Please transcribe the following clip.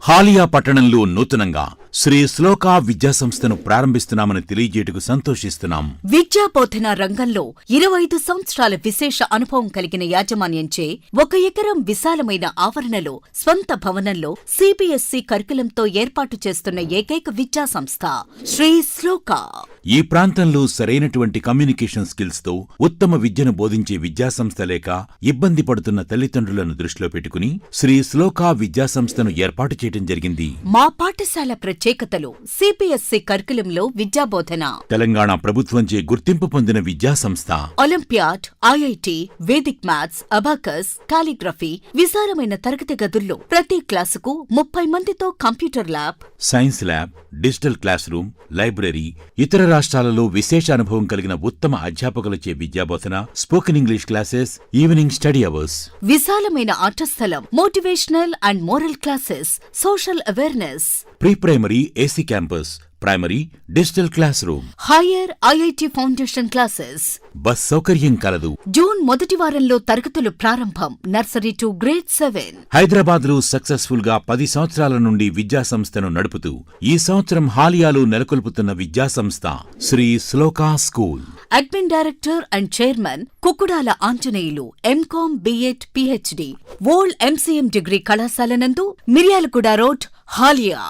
హాలియా పట్టణంలో నూతనంగా శ్రీ శ్లోకా విద్యాసంస్థను ప్రారంభిస్తున్నామని తెలియజేయటకు సంతోషిస్తున్నాం. విద్యా బోధన రంగంలో 25 సంవత్సరాల విశేష అనుభవం కలిగిన యాజమాన్యంచే 1 ఎకరం విశాలమైన ఆవరణలో స్వంత భవనంలో సిబిఎస్ఈ కరికులంతో ఏర్పాటు చేస్తున్న ఏకైక విద్యాసంస్థ శ్రీ శ్లోకా. ఈ ప్రాంతంలో సరైనటువంటి కమ్యూనికేషన్ స్కిల్స్ తో ఉత్తమ విద్యను బోధించే విద్యాసంస్థ లేక ఇబ్బంది పడుతున్న తల్లిదండ్రులను దృష్టిలో పెట్టుకుని శ్రీ శ్లోకా విద్యాసంస్థను ఏర్పాటు చేయడం జరిగింది. మా పాఠశాల ప్రత్యేకతలు సిబిఎస్ఈ కరికులంలో విద్యాబోధన, తెలంగాణ ప్రభుత్వంచే గుర్తింపు పొందిన విద్యాసంస్థ, olympiad, IIT, Vedic maths, abacus, calligraphy, విశాలమైన తరగతి గదుల్లో ప్రతి క్లాసుకు 30 మందితో computer lab, science lab, digital class room, library, ఇతర రాష్ట్రాలలో విశేష అనుభవం కలిగిన ఉత్తమ అధ్యాపకులచే విద్యాబోధన, spoken English classes, evening study hours, విశాలమైన ఆట స్థలం, motivational and moral classes, social awareness, pre primary AC campus, primary digital class room, hire IIT foundation classes, bus సౌకర్యం కలదు. జూన్ మొదటి వారంలో తరగతులు ప్రారంభం. Nursery to grade 7. హైదరాబాద్ లో సక్సెస్ఫుల్ గా 10 సంవత్సరాల నుండి విద్యాసంస్థను నడుపుతూ ఈ సంవత్సరం హాలియాలో నెలకొల్పుతున్న విద్యాసంస్థ Shri Shloka school. Admin director and chairman Kukkudala Anjaneyulu, M Com, B Ed, PhD, old MCM degree కళాశాల నందు, మిర్యాలగూడ రోడ్, హాలియా.